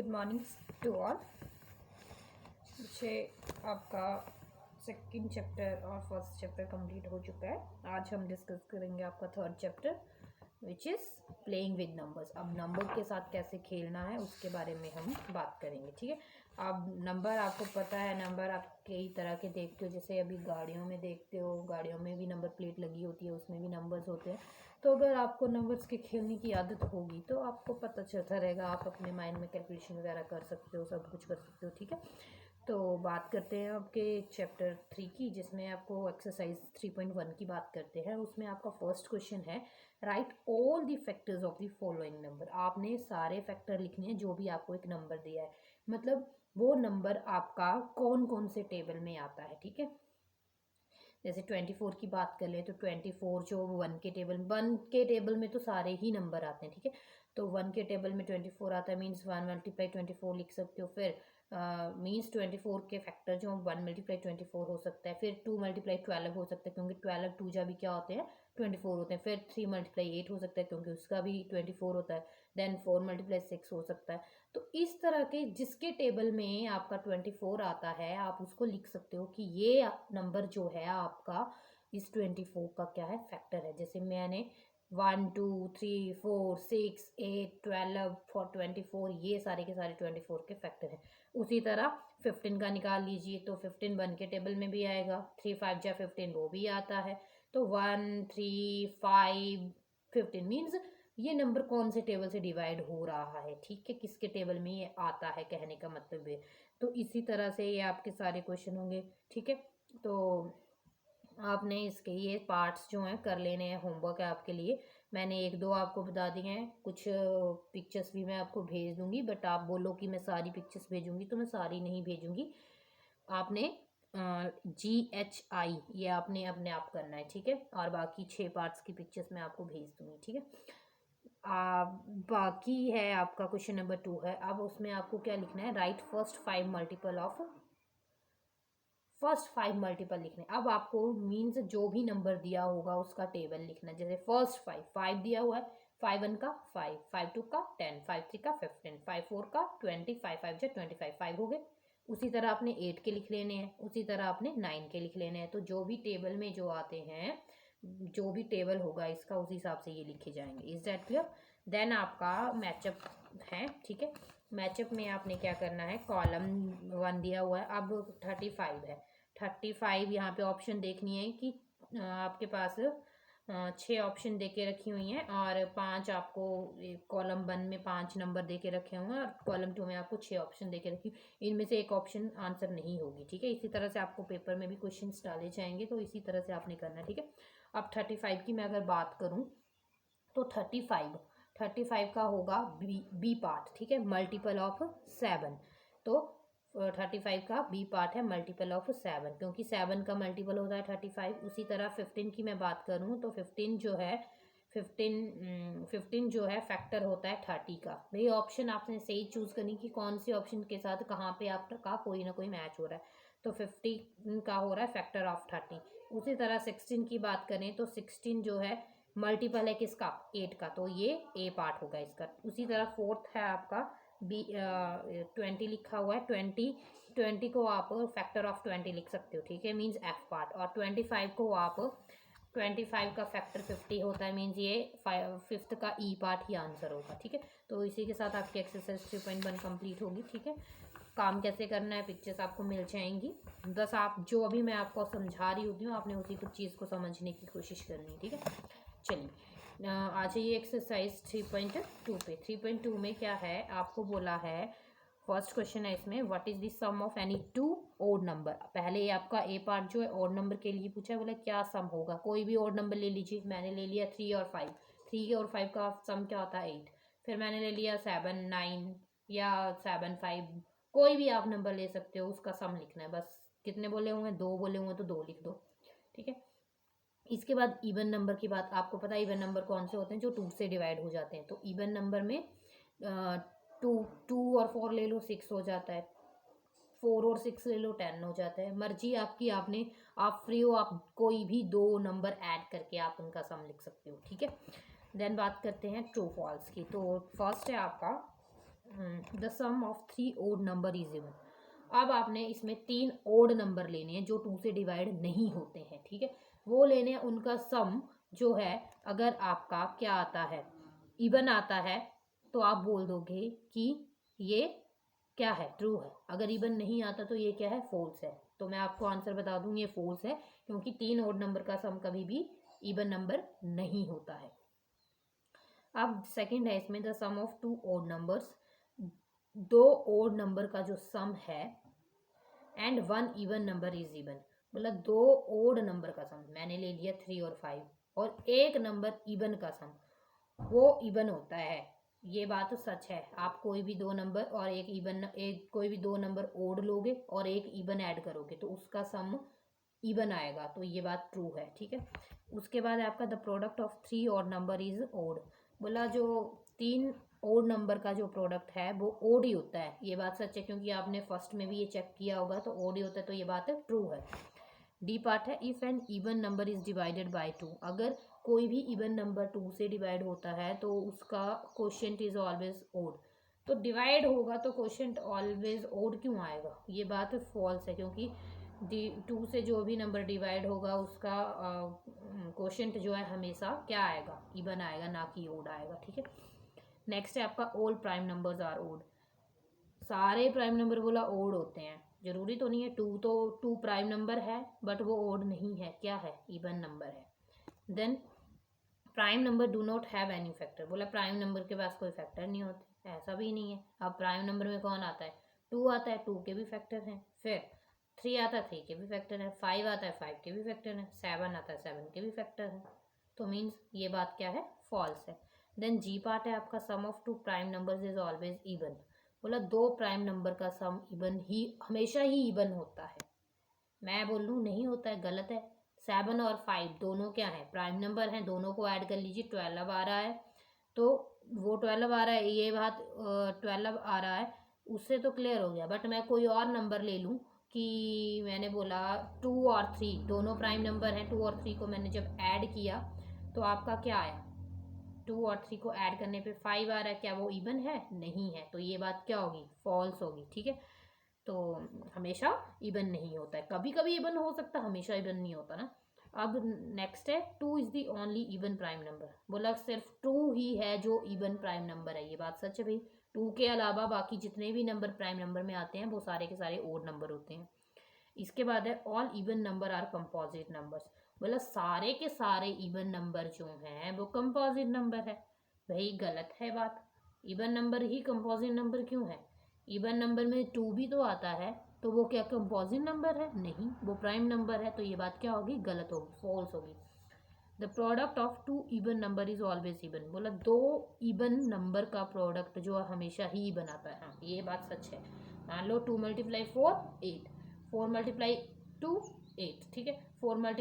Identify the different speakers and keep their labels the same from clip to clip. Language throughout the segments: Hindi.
Speaker 1: Good morning to all. मुझे आपका सेकंड चैप्टर और फर्स्ट चैप्टर कंप्लीट हो चुका है। आज हम डिस्कस करेंगे आपका third chapter which is playing with numbers. अब नंबर के साथ कैसे खेलना है उसके बारे में हम बात करेंगे, ठीक है। अब नंबर आपको पता है, नंबर आप कई तरह के देखते हो, जैसे अभी गाड़ियों में देखते हो, गाड़ियों में भी नंबर प्लेट लगी होती है, उसमें भी नंबर्स होते हैं। तो अगर आपको नंबर्स के खेलने की आदत होगी तो आपको पता चलता रहेगा, आप अपने माइंड में कैलकुलेशन वगैरह कर सकते हो, सब कुछ कर सकते हो, ठीक है। तो बात करते हैं आपके चैप्टर 3 की, जिसमें आपको एक्सरसाइज 3.1 की बात करते हैं। उसमें आपका फर्स्ट क्वेश्चन है right all the factors of the following number. आपने सारे फैक्टर लिखने हैं जो भी आपको एक नंबर दिया है, मतलब वो नंबर आपका कौन कौन से टेबल में आता है, ठीक है। जैसे 24 की बात कर ले तो 24 जो 1 के टेबल में तो सारे ही नंबर आते हैं, ठीक है। तो 1 के टेबल में 24 आता है, मीन्स 1 मल्टीप्लाई 24 लिख सकते हो। फिर मीन्स 24 के फैक्टर जो 1 मल्टीप्लाई 24 हो सकता है। फिर 2 मल्टीप्लाई 12 हो सकता है, क्योंकि 12 टू जा भी क्या होते हैं 24 होते हैं। फिर 3 मल्टीप्लाई 8 हो सकता है, क्योंकि उसका भी 24 होता है। देन 4 मल्टीप्लाई 6 हो सकता है। तो इस तरह के जिसके टेबल में आपका 24 आता है, आप उसको लिख सकते हो कि ये नंबर जो है आपका इस 24 का क्या है, फैक्टर है। जैसे मैंने 1 2 3 4 6 8 12 फॉर 24, ये सारे के सारे 24 के फैक्टर हैं। उसी तरह 15 का निकाल लीजिए तो 15 1 के टेबल में भी आएगा, 3 5 जा 15 वो भी आता है। तो 1 3 5 15 मीन्स ये नंबर कौन से टेबल से डिवाइड हो रहा है, ठीक है, किसके टेबल में ये आता है, कहने का मतलब है। तो इसी तरह से ये आपके सारे क्वेश्चन होंगे, ठीक है। तो आपने इसके ये पार्ट्स जो हैं कर लेने हैं, होमवर्क है आपके लिए। मैंने एक दो आपको बता दिए हैं, कुछ पिक्चर्स भी मैं आपको भेज दूंगी, बट आप बोलो कि मैं सारी पिक्चर्स भेजूंगी तो मैं सारी नहीं भेजूंगी। आपने GHI ये आपने अपने आप करना है, ठीक है। और बाकी 6 पार्ट्स की पिक्चर्स मैं आपको भेज दूंगी, ठीक है। बाकी है आपका क्वेश्चन नंबर 2 है। अब उसमें आपको क्या लिखना है, राइट फर्स्ट फाइव मल्टीपल लिखने। अब आपको मीन्स जो भी नंबर दिया होगा उसका टेबल लिखना। जैसे फर्स्ट 5 दिया हुआ है, 5 1 का 5, 5 2 का 10, 5 3 का 15, 5 4 का 20, 5 5 जा 25, 5 हो गए। उसी तरह आपने 8 के लिख लेने हैं, उसी तरह आपने 9 के लिख लेने हैं। तो जो भी टेबल में जो आते हैं, जो भी टेबल होगा इसका, उस हिसाब से ये लिखे जाएंगे। Is that clear? देन आपका मैचअप है, ठीक है। मैचअप में आपने क्या करना है, कॉलम 1 दिया हुआ है, अब 35 है। 35 यहाँ पे ऑप्शन देखनी है कि आपके पास 6 ऑप्शन दे के रखी हुई हैं, और 5 आपको कॉलम 1 में 5 नंबर दे के रखे हुए हैं, और कॉलम 2 में आपको 6 ऑप्शन दे के रखी। इनमें से एक ऑप्शन आंसर नहीं होगी, ठीक है। इसी तरह से आपको पेपर में भी क्वेश्चन डाले जाएंगे, तो इसी तरह से आपने करना है, ठीक है। अब 35 की मैं अगर बात करूँ तो 35 का होगा बी पार्ट, ठीक है, मल्टीपल ऑफ 7। तो 35 का बी पार्ट है मल्टीपल ऑफ 7, क्योंकि 7 का मल्टीपल होता है 35। उसी तरह 15 की मैं बात करूँ तो 15 जो है फैक्टर होता है 30 का। भाई ऑप्शन आपने सही चूज करनी कि कौन सी ऑप्शन के साथ कहाँ पे आपका कोई ना कोई मैच हो रहा है। तो 50 का हो रहा है फैक्टर ऑफ 30। उसी तरह 16 की बात करें तो 16 जो है मल्टीपल है किसका, 8 का, तो ये ए पार्ट होगा इसका। उसी तरह फोर्थ है आपका बी 20 लिखा हुआ है, 20 को आप फैक्टर ऑफ 20 लिख सकते हो, ठीक है, मीन्स एफ पार्ट। और 25 को आप 25 का फैक्टर 50 होता है, मीन्स ये 5th का ई पार्ट ही आंसर होगा, ठीक है। तो इसी के साथ आपकी एक्सरसाइज 3.1 कंप्लीट होगी, ठीक है। काम कैसे करना है, पिक्चर्स आपको मिल जाएंगी, बस आप जो अभी मैं आपको समझा रही होती हूँ आपने उसी कुछ चीज़ को समझने की कोशिश करनी है, ठीक है। चलिए आ जाइए एक्सरसाइज 3.2 पे। 3.2 में क्या है, आपको बोला है, फर्स्ट क्वेश्चन है इसमें, what is the sum of any 2 odd number. पहले ये आपका ए पार्ट जो है ओड नंबर के लिए पूछा है, बोला क्या सम होगा। कोई भी ओड नंबर ले लीजिए, मैंने ले लिया 3 और 5। 3 और 5 का सम क्या होता है 8। फिर मैंने ले लिया 7 9 या 7 5, कोई भी आप नंबर ले सकते हो, उसका सम लिखना है। बस कितने बोले होंगे, 2 बोले होंगे तो 2 लिख दो, ठीक है। इसके बाद इवन नंबर की बात, आपको पता है इवन नंबर कौन से होते हैं, जो 2 से डिवाइड हो जाते हैं। तो इवन नंबर में 2 और 4 ले लो, 6 हो जाता है। 4 और 6 ले लो, 10 हो जाता है। मर्जी आपकी, आप फ्री हो, आप कोई भी 2 नंबर ऐड करके आप उनका सम लिख सकते हो, ठीक है। देन बात करते हैं ट्रू फॉल्स की। तो फर्स्ट है आपका the sum of 3 odd number is even. अब आपने इसमें 3 ओड नंबर लेने हैं जो 2 से डिवाइड नहीं होते हैं, ठीक है, वो लेने हैं। उनका सम जो है, अगर आपका क्या आता है, इवन आता है, तो आप बोल दोगे कि ये क्या है, ट्रू है। अगर इवन नहीं आता तो ये क्या है, फॉल्स है। तो मैं आपको आंसर बता दूं, ये फॉल्स है, क्योंकि 3 ओड नंबर का सम कभी भी इवन नंबर नहीं होता है। अब सेकंड है इसमें, the sum of 2 odd numbers. 2 odd number का जो सम है and 1 even number is even. मतलब 2 ओड नंबर का सम, मैंने ले लिया 3 और 5, और एक नंबर इवन का सम, वो इवन होता है। ये बात सच है। आप कोई भी 2 नंबर और एक इवन, एक कोई भी 2 नंबर ओड लोगे और एक इवन ऐड करोगे तो उसका सम इवन आएगा, तो ये बात ट्रू है, ठीक है। उसके बाद आपका the product of 3 odd number is odd. बोला जो 3 ओड नंबर का जो प्रोडक्ट है वो ओड ही होता है। ये बात सच है, क्योंकि आपने फर्स्ट में भी ये चेक किया होगा, तो ओड ही होता है, तो ये बात ट्रू है। डी पार्ट है, if an even number is divided by 2। अगर कोई भी इवन नंबर 2 से डिवाइड होता है तो उसका क्वोशिएंट इज ऑलवेज ओड। तो डिवाइड होगा तो क्वोशिएंट ऑलवेज ओड क्यों आएगा, ये बात फॉल्स है, क्योंकि 2 से जो भी नंबर डिवाइड होगा उसका क्वोशिएंट जो है हमेशा क्या आएगा, इवन आएगा, ना कि ओड आएगा, ठीक है। नेक्स्ट है आपका, all prime numbers are odd. सारे प्राइम नंबर बोला ओड होते हैं, जरूरी तो नहीं है। 2 तो 2 प्राइम नंबर है, बट वो ओड नहीं है, क्या है, इवन नंबर है। Then prime number do not have any factor. बोला प्राइम नंबर के पास कोई फैक्टर नहीं होते, ऐसा भी नहीं है। अब प्राइम नंबर में कौन आता है, 2 आता है, 2 के भी फैक्टर हैं। फिर 3 आता है, 3 के भी फैक्टर है। 5 आता है, 5 के भी फैक्टर हैं। 7 आता है, 7 के भी फैक्टर हैं। तो मीन्स ये बात क्या है, फॉल्स है। देन जी पार्ट है आपका, sum of 2 prime numbers is always even. बोला 2 प्राइम नंबर का सम इवन ही, हमेशा ही इवन होता है। मैं बोल लूँ नहीं होता है, गलत है। 7 और 5 दोनों क्या है, प्राइम नंबर हैं, दोनों को ऐड कर लीजिए, 12 आ रहा है। तो वो 12 आ रहा है, ये बात 12 आ रहा है, उससे तो क्लियर हो गया। बट मैं कोई और नंबर ले लूँ, कि मैंने बोला 2 और 3 दोनों प्राइम नंबर हैं, 2 और 3 को मैंने जब ऐड किया तो आपका क्या आया, 2 और 3 को ऐड करने पे 5 आ रहा है, क्या वो इवन है, नहीं है। तो ये बात क्या होगी, फॉल्स होगी, ठीक है। तो हमेशा इवन नहीं होता है, कभी कभी इवन हो सकता है, हमेशा इवन नहीं होता ना। अब नेक्स्ट है, 2 is the only even prime number. बोला सिर्फ 2 ही है जो इवन प्राइम नंबर है, ये बात सच है भाई। 2 के अलावा बाकी जितने भी नंबर प्राइम नंबर में आते हैं वो सारे के सारे ओड नंबर होते हैं। इसके बाद है, all even number are composite numbers. बोला सारे के सारे इवन नंबर जो हैं वो कंपोजिट नंबर है। भाई गलत है बात, इवन नंबर ही कंपोजिट नंबर क्यों है। इवन नंबर में 2 भी तो आता है, तो वो क्या कंपोजिट नंबर है, नहीं, वो प्राइम नंबर है। तो ये बात क्या होगी, गलत होगी, फॉल्स होगी। The product of 2 even number is always even. बोला 2 इवन नंबर का प्रोडक्ट जो है हमेशा ही इवन आता है, हाँ ये बात सच है। मान लो 2 × 4 8, 4 × 2 8, ठीक है, 4 ×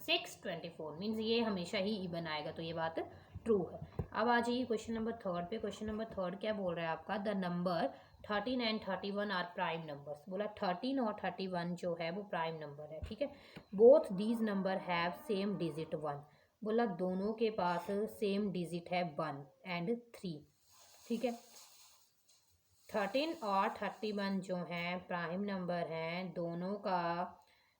Speaker 1: 6 24, मीन्स ये हमेशा ही इवन आएगा, तो ये बात ट्रू है। अब आ जाइए क्वेश्चन नंबर 3 पे। क्वेश्चन नंबर 3 क्या बोल रहा है आपका, the number 13 and 31 are prime numbers. बोला 13 और 31 जो है वो प्राइम नंबर है, ठीक है। Both these number have same digit 1। बोला दोनों के पास सेम डिजिट है 1 एंड 3, ठीक है। 13 और 31 जो हैं प्राइम नंबर हैं, दोनों का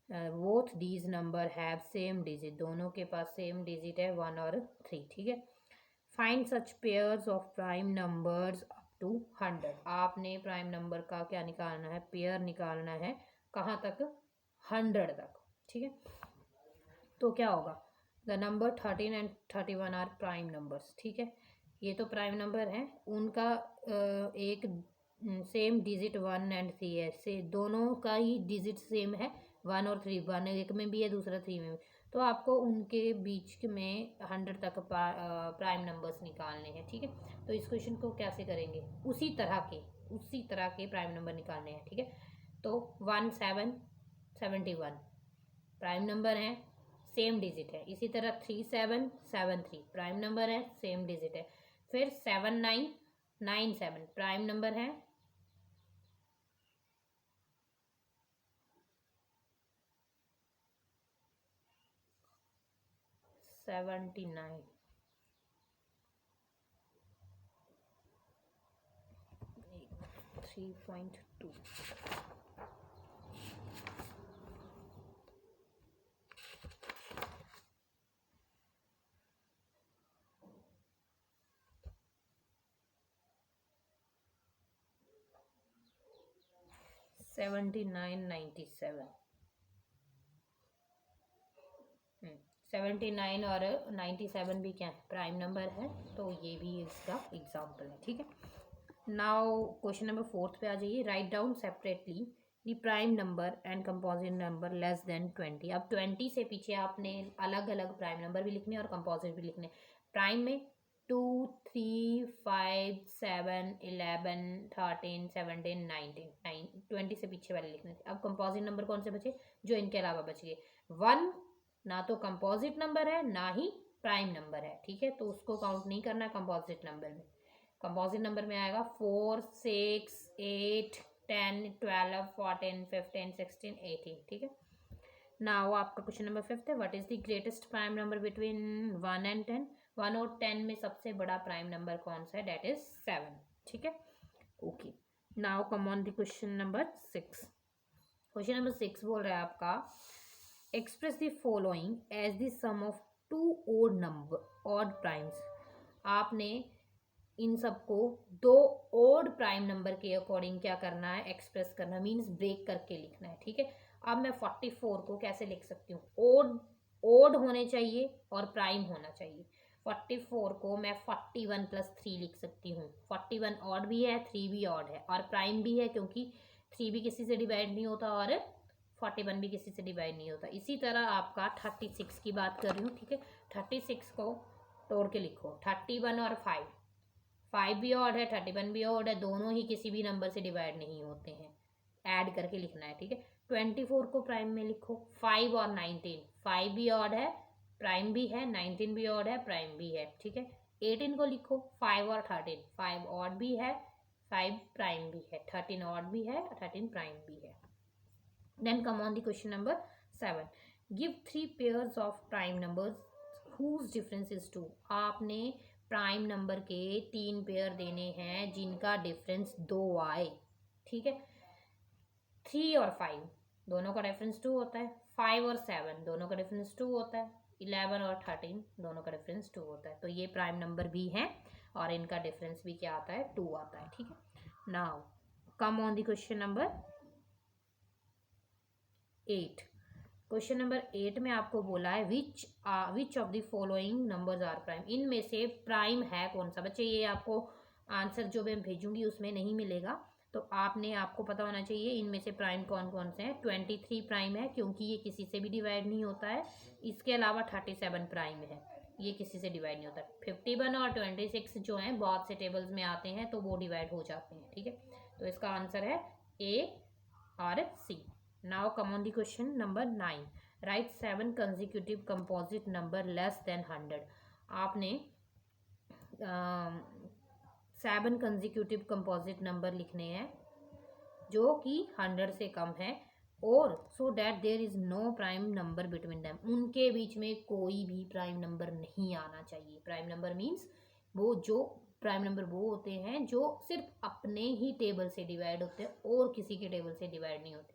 Speaker 1: both these number have same digit, दोनों के पास सेम डिजिट है 1 और 3, ठीक है। Find such pairs of prime numbers up to 100। आपने प्राइम नंबर का क्या निकालना है, पेयर निकालना है, कहाँ तक, 100 तक, ठीक है। तो क्या होगा, the number 13 and 31 are prime numbers, ठीक है। ये तो प्राइम नंबर हैं, उनका एक सेम डिजिट 1 एंड 3 है, से दोनों का ही डिजिट सेम है, 1 और 3, 1 एक में भी है, दूसरा 3 में भी। तो आपको उनके बीच में 100 तक प्राइम नंबर्स निकालने हैं, ठीक है। तो इस क्वेश्चन को कैसे करेंगे, उसी तरह के प्राइम नंबर निकालने हैं, ठीक है। तो 1 7 71 प्राइम नंबर है, सेम डिजिट है। इसी तरह 3 7 7 3 प्राइम नंबर है, सेम डिजिट है। फिर 7 9 9 7 प्राइम नंबर है, 79 3.2। $79.97। 79 और 97 भी क्या है, प्राइम नंबर है, तो ये भी इसका एग्जाम्पल है। ठीक है, नाउ क्वेश्चन नंबर 4 पे आ जाइए। Write down separately the prime number and composite number less than 20। अब 20 से पीछे आपने अलग अलग प्राइम नंबर भी लिखने और कंपोजिट भी लिखने। प्राइम में 2, 3, 5, 7, 11, 13, 17, 19, 20 से पीछे वाले लिखने थे। अब कंपोजिट नंबर कौन से बचे, जो इनके अलावा बच गए। 1 ना तो कंपोजिट नंबर है ना ही प्राइम नंबर है, ठीक है, तो उसको काउंट नहीं करना कंपोजिट नंबर में। कंपोजिट नंबर में आएगा 4, 6, 8, 10, 12, 14, 15, 16, 18। ठीक है, नाउ आपका क्वेश्चन नंबर 5 है। What is the greatest prime number between 1 and 10। 1 और 10 में सबसे बड़ा प्राइम नंबर कौन सा है, डेट इज 7। ठीक है, okay, now come on the question number 6। Question number 6 बोल रहा है आपका, express the following as the sum of 2 odd number odd primes. आपने इन सबको 2 ओड प्राइम नंबर के अकॉर्डिंग क्या करना है, एक्सप्रेस करना, मीन्स ब्रेक करके लिखना है। ठीक है, अब मैं 44 को कैसे लिख सकती हूँ, ओड होने चाहिए और प्राइम होना चाहिए। 44 को मैं 41 + 3 लिख सकती हूँ। 41 ऑड भी है, 3 भी ऑड है और प्राइम भी है, क्योंकि 3 भी किसी से डिवाइड नहीं होता और 41 भी किसी से डिवाइड नहीं होता। इसी तरह आपका 36 की बात कर रही हूँ। ठीक है, 36 को तोड़ के लिखो, 31 और 5 भी ऑड है, 31 भी ऑड है, दोनों ही किसी भी नंबर से डिवाइड नहीं होते हैं, ऐड करके लिखना है। ठीक है, 24 को प्राइम में लिखो, 5 और 19, 5 भी ऑड है, प्राइम भी है, 19 भी ऑड है, प्राइम भी है। ठीक है, 18 को लिखो, 5 और 13, 5 ऑड भी है, 5 प्राइम भी है, 13 ऑड भी है, 13 प्राइम भी है। Then come on the question number 7। Give 3 pairs of prime numbers whose difference is 2। आपने प्राइम नंबर के 3 पेयर देने हैं जिनका डिफरेंस 2 आए। ठीक है, 3 और 5 दोनों का डिफरेंस 2 होता है, 5 और 7 दोनों का डिफरेंस 2 होता है, 11 और 13 दोनों का डिफरेंस 2 होता है। तो ये प्राइम नंबर भी हैं और इनका डिफरेंस भी क्या आता है, 2 आता है। ठीक है, now come on the question number 8। Question number 8 में आपको बोला है which of the following numbers are prime. इनमें से प्राइम है कौन सा। बच्चे ये आपको आंसर जो मैं भेजूंगी उसमें नहीं मिलेगा, तो आपको पता होना चाहिए इनमें से प्राइम कौन कौन से हैं। 23 प्राइम है, क्योंकि ये किसी से भी डिवाइड नहीं होता है। इसके अलावा 37 प्राइम है, ये किसी से डिवाइड नहीं होता। 51 और 26 जो हैं बहुत से टेबल्स में आते हैं, तो वो डिवाइड हो जाते हैं। ठीक है, तो इसका आंसर है ए और सी। Now come on the question number 9. Write 7 consecutive composite number less than 100. आपने 7 consecutive composite number लिखने हैं जो कि 100 से कम है, और so that there is no prime number between them. उनके बीच में कोई भी प्राइम नंबर नहीं आना चाहिए। Prime number means prime number वो होते हैं जो सिर्फ अपने ही टेबल से डिवाइड होते हैं और किसी के टेबल से डिवाइड नहीं होते,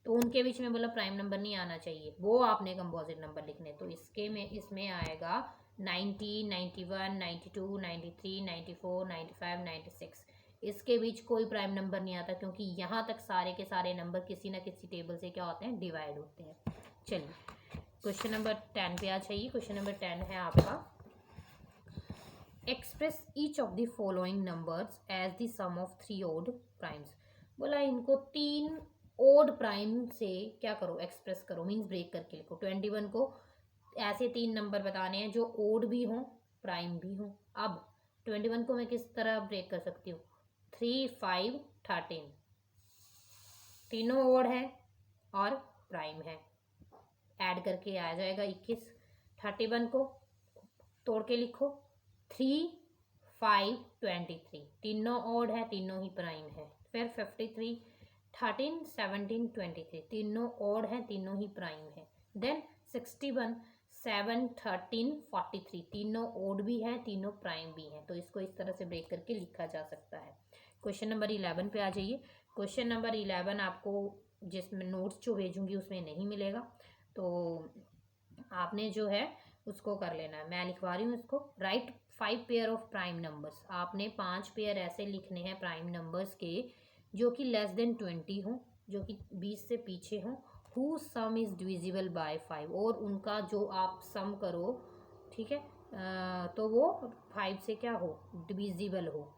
Speaker 1: तो उनके बीच में बोला प्राइम नंबर नहीं आना चाहिए, वो आपने कंपोजिट नंबर लिखने। तो इसमें आएगा 90, 91, 92, 93, 94, 95, 96। इसके बीच कोई प्राइम नंबर नहीं आता, क्योंकि यहाँ तक सारे के सारे नंबर किसी ना किसी टेबल से क्या होते हैं, डिवाइड होते हैं। चलिए क्वेश्चन नंबर 10 पे आ जाइए। क्वेश्चन नंबर 10 है आपका, express each of the following numbers as the sum of 3 odd primes. बोला इनको 3 ओड प्राइम से क्या करो, एक्सप्रेस करो, मीन्स ब्रेक करके लिखो। 21 को ऐसे 3 नंबर बताने हैं जो ओड भी हों प्राइम भी हों। अब 21 को मैं किस तरह ब्रेक कर सकती हूँ, 3, 5, 13 तीनों ओड है और प्राइम है, ऐड करके आ जाएगा 21। 31 को तोड़ के लिखो, 3, 5, 23 तीनों ओड है, तीनों ही प्राइम है। फिर 53, 13, 17, 23 तीनों ओड है, तीनों ही प्राइम है। देन 61, 7, 13, 43 तीनों ओड भी है, तीनों प्राइम भी है। तो इसको इस तरह से ब्रेक करके लिखा जा सकता है। क्वेश्चन नंबर 11 पे आ जाइए। क्वेश्चन नंबर 11 आपको जिसमें नोट्स जो भेजूंगी उसमें नहीं मिलेगा, तो आपने जो है उसको कर लेना है। मैं लिखवा रही हूँ इसको। Right 5 pair of prime numbers. आपने 5 पेयर ऐसे लिखने हैं प्राइम नंबर्स के जो कि लेस देन 20 हों, जो कि 20 से पीछे हों, who some is divisible by 5, और उनका जो आप सम करो, ठीक है, तो वो 5 से क्या हो, डिविजिबल हो।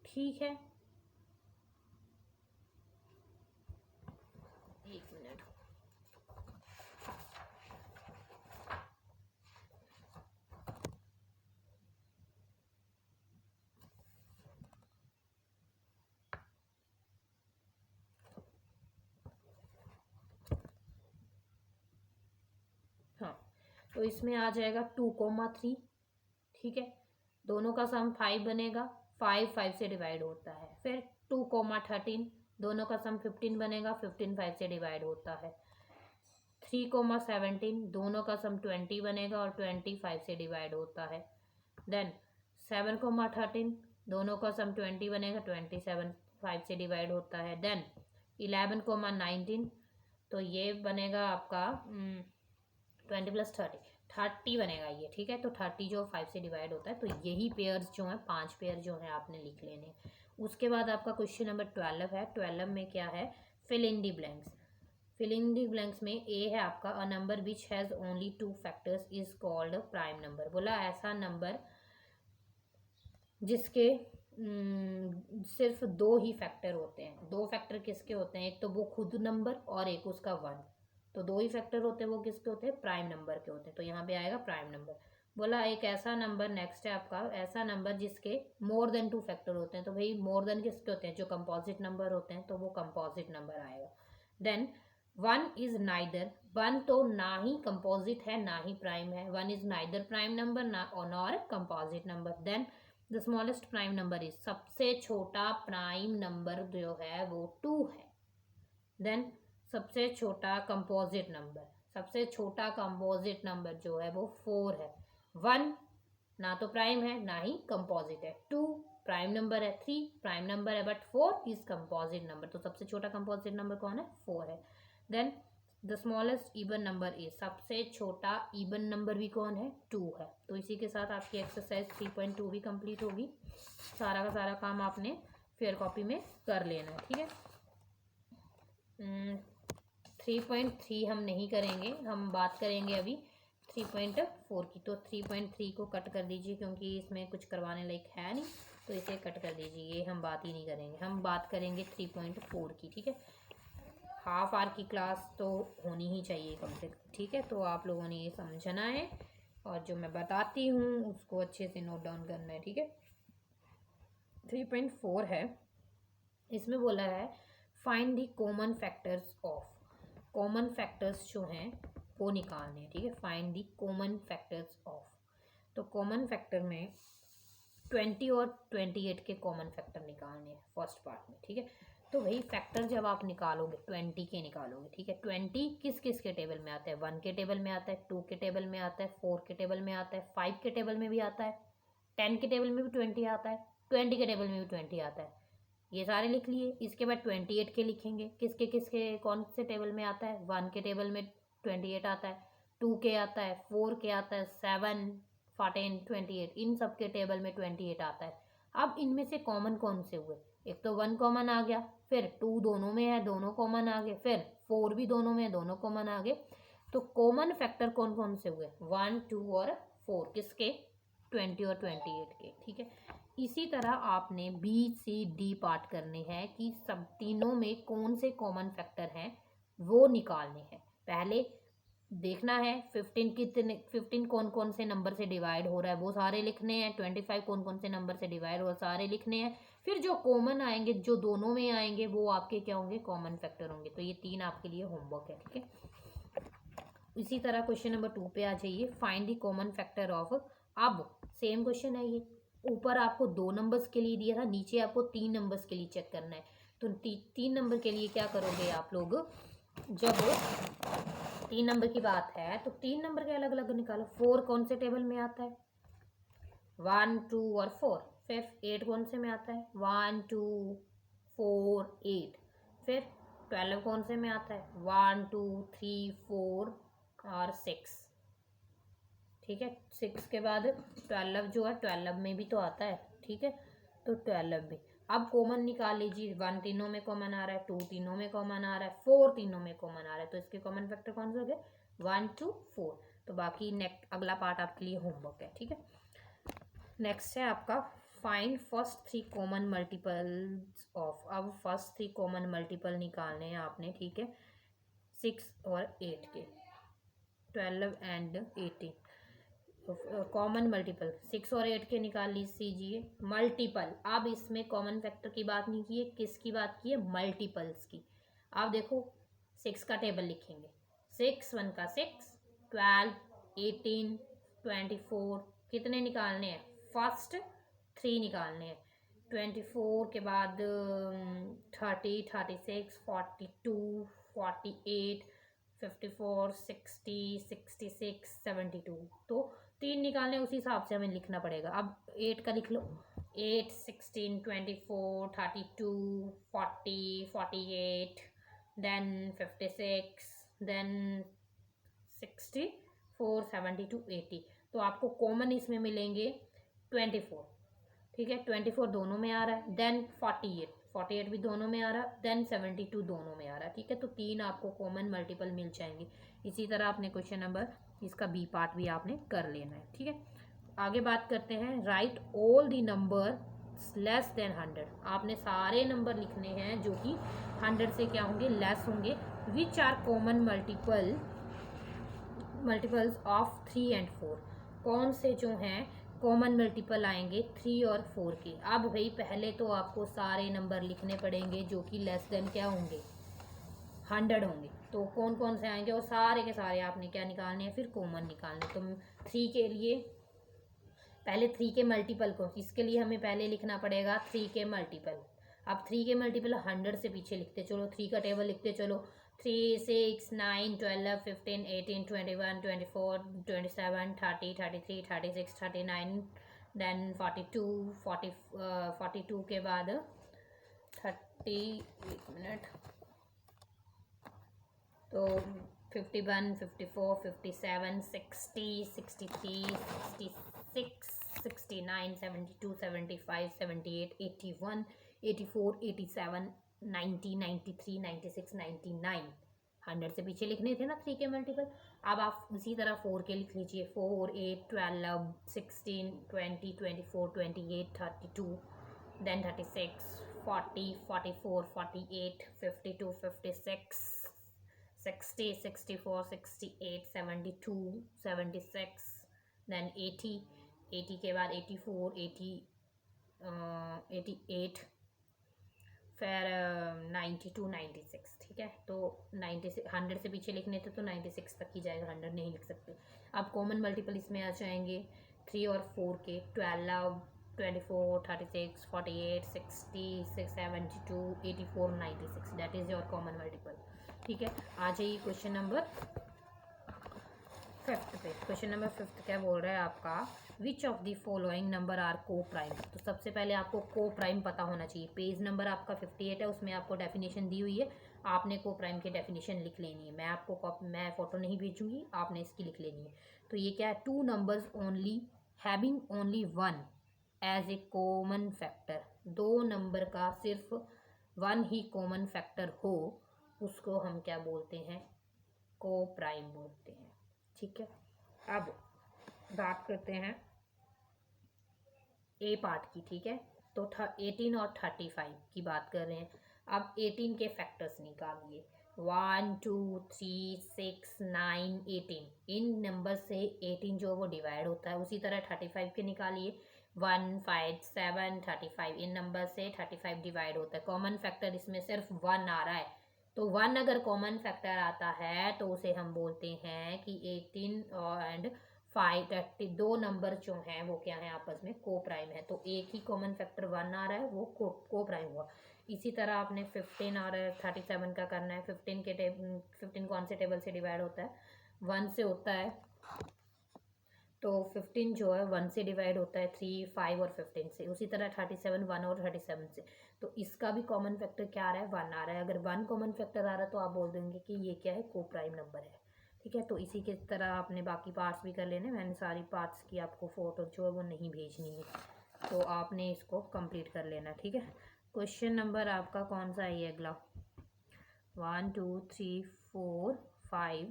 Speaker 1: ठीक है, एक मिनट। हाँ, तो इसमें आ जाएगा 2,3, ठीक है, दोनों का सम 5 बनेगा, 5 से डिवाइड होता है। फिर 2,13, दोनों का सम 15 बनेगा, 15 5 से डिवाइड होता है। 3,17, दोनों का सम 20 बनेगा और 20 5 से डिवाइड होता है। देन 7,13, दोनों का सम 20 बनेगा, 27 5 से डिवाइड होता है। देन 11,19, तो ये बनेगा आपका 20 + 30 बनेगा ये, ठीक है। तो 30 जो 5 से डिवाइड होता है, तो यही पेयर्स जो हैं, 5 पेयर जो हैं आपने लिख लेने। उसके बाद आपका क्वेश्चन नंबर 12 है। 12 में क्या है, fill in the blanks. Fill in the blanks में ए है आपका, a number which has only 2 factors is called prime number. बोला ऐसा नंबर जिसके सिर्फ 2 ही फैक्टर होते हैं। 2 फैक्टर किसके होते हैं, एक तो वो खुद नंबर और एक उसका 1। तो 2 ही फैक्टर होते हैं, वो किसके होते हैं, प्राइम नंबर के होते हैं। तो यहाँ पे आएगा प्राइम नंबर। बोला एक ऐसा नंबर, नेक्स्ट है आपका, ऐसा नंबर जिसके मोर देन 2 फैक्टर होते हैं। तो भाई मोर देन किसके होते हैं, जो कंपोजिट नंबर होते हैं, तो वो कंपोजिट नंबर आएगा। देन 1 इज नाइदर, 1 तो ना ही कंपोजिट है ना ही प्राइम है। 1 is neither prime number nor composite number. Then the smallest prime number is, सबसे छोटा प्राइम नंबर जो है वो 2 है। देन सबसे छोटा कंपोजिट नंबर, सबसे छोटा कंपोजिट नंबर जो है वो 4 है। 1 ना तो प्राइम है ना ही कंपोजिट है, 2 प्राइम नंबर है, 3 प्राइम नंबर है, बट 4 इज कंपोजिट नंबर। तो सबसे छोटा कंपोजिट नंबर कौन है, 4 है। Then the smallest even number is, सबसे छोटा इवन नंबर भी कौन है, 2 है। तो इसी के साथ आपकी एक्सरसाइज 3.2 भी कंप्लीट होगी। सारा का सारा काम आपने फेयर कॉपी में कर लेना है, ठीक है। 3.3 हम नहीं करेंगे, हम बात करेंगे अभी 3.4 की। तो 3.3 को कट कर दीजिए क्योंकि इसमें कुछ करवाने लायक है नहीं, तो इसे कट कर दीजिए, ये हम बात ही नहीं करेंगे। हम बात करेंगे 3.4 की, ठीक है। हाफ आवर की क्लास तो होनी ही चाहिए कम से कम, ठीक है। तो आप लोगों ने ये समझना है और जो मैं बताती हूँ उसको अच्छे से नोट डाउन करना है, ठीक है। 3.4 है, इसमें बोला है find the common factors of, common factors जो हैं वो निकालने हैं, ठीक है। Find the common factors of, तो कॉमन फैक्टर में 20 और 28 के कॉमन फैक्टर निकालने हैं फर्स्ट पार्ट में, ठीक है। तो वही फैक्टर जब आप निकालोगे 20 के निकालोगे, ठीक है। 20 किस किस के टेबल में आता है, 1 के टेबल में आता है, 2 के टेबल में आता है, 4 के टेबल में आता है, 5 के टेबल में भी आता है, 10 के टेबल में भी 20 आता है, 20 के टेबल में भी 20 आता है। ये सारे लिख लिए। इसके बाद 28 के लिखेंगे, किसके किसके कौन से टेबल में आता है, 1 के टेबल में 28 आता है, 2 के आता है, 4 के आता है, 7 14 28, इन सब के टेबल में 28 आता है। अब इनमें से कॉमन कौन से हुए, एक तो 1 कॉमन आ गया, फिर 2 दोनों में है, दोनों कॉमन आ गए, फिर 4 भी दोनों में है, दोनों कॉमन आ गए। तो कॉमन फैक्टर कौन कौन से हुए, 1 2 और 4, किसके, 20 और 28 के, ठीक है। इसी तरह आपने बी सी डी पार्ट करने हैं कि सब तीनों में कौन से कॉमन फैक्टर हैं वो निकालने हैं। पहले देखना है 15 कौन कौन से नंबर से डिवाइड हो रहा है वो सारे लिखने हैं, 25 कौन कौन से नंबर से डिवाइड हो रहा है सारे लिखने हैं। फिर जो कॉमन आएंगे, जो दोनों में आएंगे, वो आपके क्या होंगे, कॉमन फैक्टर होंगे। तो ये 3 आपके लिए होमवर्क है, ठीक है। इसी तरह क्वेश्चन नंबर 2 पे आ जाइए, find the common factor of. अब सेम क्वेश्चन है ये, ऊपर आपको 2 नंबर्स के लिए दिया था, नीचे आपको 3 नंबर्स के लिए चेक करना है। तो 3 नंबर के लिए क्या करोगे आप लोग, जब 3 नंबर की बात है तो 3 नंबर के अलग अलग निकालो। 4 कौन से टेबल में आता है, 1 2 और 4। फिर 8 कौन से में आता है? 1 2 4 8। फिर 12 कौन से में आता है? 1 2 3 4 और 6। ठीक है, 6 के बाद 12 जो है 12 में भी तो आता है। ठीक है, तो 12 भी। अब कॉमन निकाल लीजिए। 1 तीनों में कॉमन आ रहा है, 2 तीनों में कॉमन आ रहा है, 4 तीनों में कॉमन आ रहा है, तो इसके कॉमन फैक्टर कौन से हो गए? 1 2 4। तो बाकी नेक्स्ट अगला पार्ट आपके लिए होमवर्क है। ठीक है, नेक्स्ट है आपका find first 3 common multiples of. अब फर्स्ट 3 कॉमन मल्टीपल निकालने हैं आपने। ठीक है, 6 और 8 के, 12 एंड 18 कॉमन मल्टीपल 6 और 8 के निकाल लीजिए मल्टीपल। अब इसमें कॉमन फैक्टर की बात नहीं की है, किसकी बात की है? मल्टीपल्स की। आप देखो 6 का टेबल लिखेंगे। 6 1 का 6, 12 18 24। कितने निकालने हैं? फर्स्ट 3 निकालने हैं। 24 के बाद 30 36 42 48 54 60 66 72। तो 3 निकालने, उसी हिसाब से हमें लिखना पड़ेगा। अब 8 का लिख लो। 8 16 24 32 40 48 देन 56 देन 64 72 80। तो आपको कॉमन इसमें मिलेंगे 24। ठीक है, 24 दोनों में आ रहा है। देन 48 भी दोनों में आ रहा है। देन 72 दोनों में आ रहा है। ठीक है, तो 3 आपको कॉमन मल्टीपल मिल जाएंगे। इसी तरह आपने क्वेश्चन नंबर इसका बी पार्ट भी आपने कर लेना है। ठीक है, आगे बात करते हैं। Right all the number less than 100। आपने सारे नंबर लिखने हैं जो कि 100 से क्या होंगे? लेस होंगे। Which are common multiples of 3 and 4। कौन से जो हैं कॉमन मल्टीपल आएंगे 3 और 4 के? अब भाई पहले तो आपको सारे नंबर लिखने पड़ेंगे जो कि लेस देन क्या होंगे? 100 होंगे। तो कौन कौन से आएंगे? और सारे के सारे आपने क्या निकालने हैं? फिर कॉमन निकालने। तो 3 के लिए पहले 3 के मल्टीपल को, इसके लिए हमें पहले लिखना पड़ेगा 3 के मल्टीपल। अब 3 के मल्टीपल 100 से पीछे लिखते चलो, 3 का टेबल लिखते चलो। 3 6 9 12 15 18 21 24 27 30 33 36 39 देन 42 42 के बाद 30। एक मिनट। तो 51 54 57 60 63 66 69 72 75 78 81 84 87 90 93 96 99। 100 से पीछे लिखने थे ना 3 के मल्टीपल। अब आप उसी तरह 4 के लिख लीजिए। 4 8 12 16 20 24 28 32 देन 36 40 44 48 52 56 60 64 68 72 76 देन 80 80 के बाद 84 80 88 फिर 92 96। ठीक है, तो 100 से पीछे लिखने थे तो 96 तक ही जाएगा, 100 नहीं लिख सकते। अब कॉमन मल्टीपल इसमें आ जाएंगे 3 और 4 के। 12 24 36 48 60 72 84 96। That is your common multiple. ठीक है, आ जाइए क्वेश्चन नंबर 5 पे। क्वेश्चन नंबर 5 क्या बोल रहा है आपका? Which of the following number are coprime. तो सबसे पहले आपको को प्राइम पता होना चाहिए। पेज नंबर आपका 58 है, उसमें आपको डेफिनेशन दी हुई है। आपने को प्राइम की डेफिनेशन लिख लेनी है। मैं फोटो नहीं भेजूंगी, आपने इसकी लिख लेनी है। तो ये क्या है? 2 numbers only having only 1 as a common factor. 2 number का सिर्फ 1 ही कॉमन फैक्टर हो, उसको हम क्या बोलते हैं? को प्राइम बोलते हैं। ठीक है, अब बात करते हैं ए पार्ट की। ठीक है, तो 18 और 35 की बात कर रहे हैं। अब 18 के फैक्टर्स निकालिए। 1 2 3 6 9 18। इन नंबर से 18 जो वो डिवाइड होता है। उसी तरह 35 के निकालिए। 1 5 7 35। इन नंबर से 35 डिवाइड होता है। कॉमन फैक्टर इसमें सिर्फ 1 आ रहा है। तो 1 अगर कॉमन फैक्टर आता है तो उसे हम बोलते हैं कि 18 एंड 5 दो नंबर जो हैं वो क्या है? आपस में को प्राइम है। तो एक ही कॉमन फैक्टर 1 आ रहा है, वो को प्राइम हुआ। इसी तरह आपने 15 और 37 का करना है। 15 कौन से टेबल से डिवाइड होता है? 1 से होता है। तो 15 जो है 1 से डिवाइड होता है, 3, 5 और 15 से। उसी तरह 37 1 और 37 से। तो इसका भी कॉमन फैक्टर क्या आ रहा है, 1 आ रहा है। अगर 1 कॉमन फैक्टर आ रहा है तो आप बोल देंगे कि ये क्या है, को प्राइम नंबर है। ठीक है, तो इसी के तरह आपने बाकी पार्ट्स भी कर लेने। मैंने सारी पार्ट्स की आपको फोटो जो है वो नहीं भेजनी है, तो आपने इसको कंप्लीट कर लेना। ठीक है, क्वेश्चन नंबर आपका कौन सा है ये अगला? 1 2 3 4 5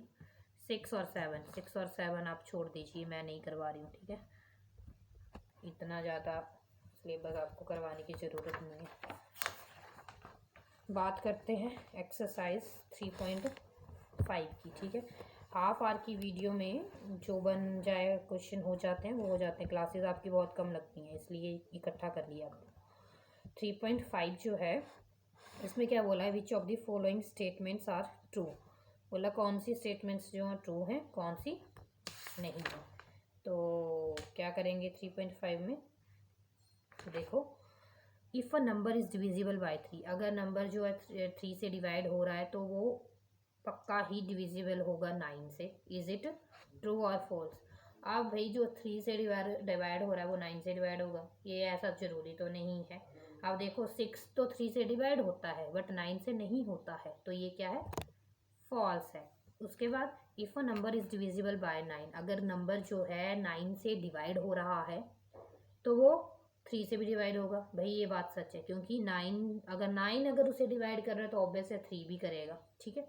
Speaker 1: 6 और 7। 6 और 7 आप छोड़ दीजिए, मैं नहीं करवा रही हूँ। ठीक है, इतना ज़्यादा सिलेबस आपको करवाने की ज़रूरत नहीं है। बात करते हैं एक्सरसाइज 3.5 की। ठीक है, हाफ आवर की वीडियो में जो बन जाए क्वेश्चन हो जाते हैं वो हो जाते हैं। क्लासेस आपकी बहुत कम लगती हैं, इसलिए इकट्ठा कर लिया। 3.5 जो है इसमें क्या बोला है, which of the following statements are true. बोला कौन सी स्टेटमेंट्स जो हैं ट्रू हैं, कौन सी नहीं है। तो क्या करेंगे 3.5 में, देखो, if a number is divisible by 3, अगर नंबर जो है 3 से डिवाइड हो रहा है तो वो पक्का ही डिविजिबल होगा 9 से। इज़ इट ट्रू और फॉल्स? अब भाई जो 3 से डिवाइड हो रहा है वो 9 से डिवाइड होगा, ये ऐसा ज़रूरी तो नहीं है। अब देखो 6 तो 3 से डिवाइड होता है बट 9 से नहीं होता है, तो ये क्या है, फॉल्स है। उसके बाद if a number is divisible by 9, अगर नंबर जो है 9 से डिवाइड हो रहा है तो वो 3 से भी डिवाइड होगा। भाई ये बात सच है, क्योंकि 9 अगर उसे डिवाइड कर रहे हैं तो ऑब्वियस है 3 भी करेगा। ठीक है,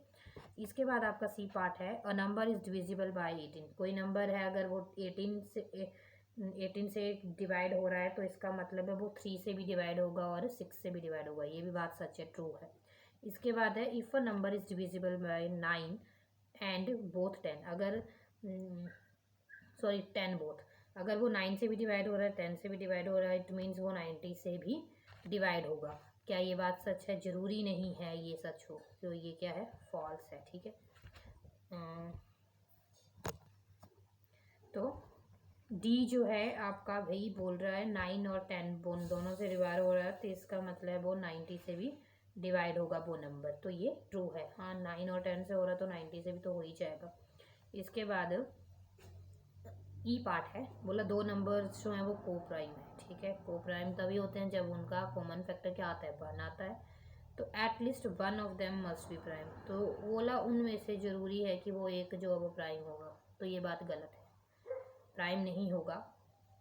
Speaker 1: इसके बाद आपका सी पार्ट है, a number is divisible by 18। कोई नंबर है अगर वो 18 से डिवाइड हो रहा है तो इसका मतलब है वो 3 से भी डिवाइड होगा और 6 से भी डिवाइड होगा। ये भी बात सच है, ट्रू है। इसके बाद है, if a number is divisible by 9 and both 10, अगर 10 बोथ, अगर वो 9 से भी डिवाइड हो रहा है 10 से भी डिवाइड हो रहा है, इट मीन्स वो 90 से भी डिवाइड होगा। क्या ये बात सच है? जरूरी नहीं है ये सच हो, तो ये क्या है, फॉल्स है। ठीक है, तो डी जो है आपका भाई बोल रहा है 9 और 10 दोनों से डिवाइड हो रहा है, तो इसका मतलब वो 90 से भी डिवाइड होगा वो नंबर, तो ये ट्रू है। हाँ, 9 और 10 से हो रहा है तो 90 से भी तो हो ही जाएगा। इसके बाद ई पार्ट है, बोला दो नंबर्स जो हैं वो को प्राइम है। ठीक है, को प्राइम तभी होते हैं जब उनका कॉमन फैक्टर क्या आता है, 1 आता है। तो at least one of them must be prime, तो बोला उनमें से ज़रूरी है कि वो एक जो है वो प्राइम होगा, तो ये बात गलत है। प्राइम नहीं होगा,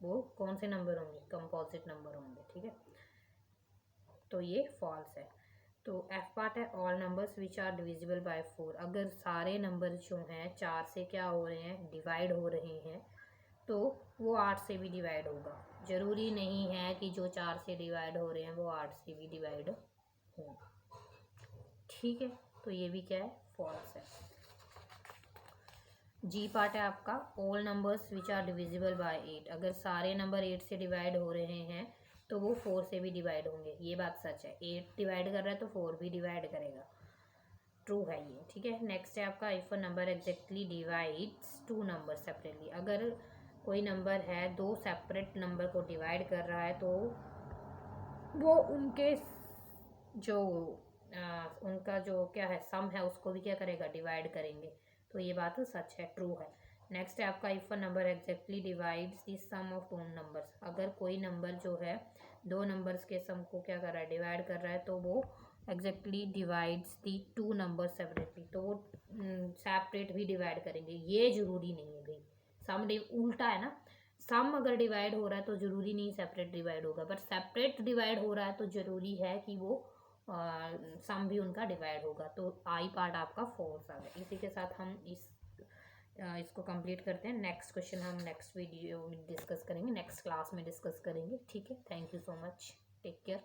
Speaker 1: वो कौन से नंबर होंगे, कंपोजिट नंबर होंगे। ठीक है, तो ये फॉल्स है। तो एफ पार्ट है, all numbers which are divisible by 4, अगर सारे नंबर जो हैं 4 से क्या हो रहे हैं, डिवाइड हो रहे हैं, तो वो 8 से भी डिवाइड होगा। ज़रूरी नहीं है कि जो 4 से डिवाइड हो रहे हैं वो 8 से भी डिवाइड हो। ठीक है, तो ये भी क्या है, फॉल्स है। जी पार्ट है आपका, all numbers which are divisible by 8, अगर सारे नंबर 8 से डिवाइड हो रहे हैं तो वो 4 से भी डिवाइड होंगे। ये बात सच है, 8 डिवाइड कर रहा है तो 4 भी डिवाइड करेगा, ट्रू है ये। ठीक है, नेक्स्ट है आपका, if a number exactly divides two number separately, अगर कोई नंबर है दो सेपरेट नंबर को डिवाइड कर रहा है तो वो उनके जो उनका जो क्या है सम है उसको भी क्या करेगा, डिवाइड करेंगे, तो ये बात सच है, ट्रू है। नेक्स्ट है आपका, if a number exactly divides the sum of two numbers, अगर कोई नंबर जो है दो नंबर्स के सम को क्या कर रहा है, डिवाइड कर रहा है, तो वो exactly divides the two number separately, तो वो सेपरेट भी डिवाइड करेंगे। ये जरूरी नहीं है भाई, सम उल्टा है ना, सम अगर डिवाइड हो रहा है तो जरूरी नहीं सेपरेट डिवाइड होगा, बट सेपरेट डिवाइड हो रहा है तो जरूरी है कि वो सम भी उनका डिवाइड होगा। तो आई पार्ट आपका फॉल्स आ गया। इसी के साथ हम इसको कंप्लीट करते हैं। नेक्स्ट क्वेश्चन हम नेक्स्ट वीडियो में डिस्कस करेंगे, नेक्स्ट क्लास में डिस्कस करेंगे। ठीक है, thank you so much, take care.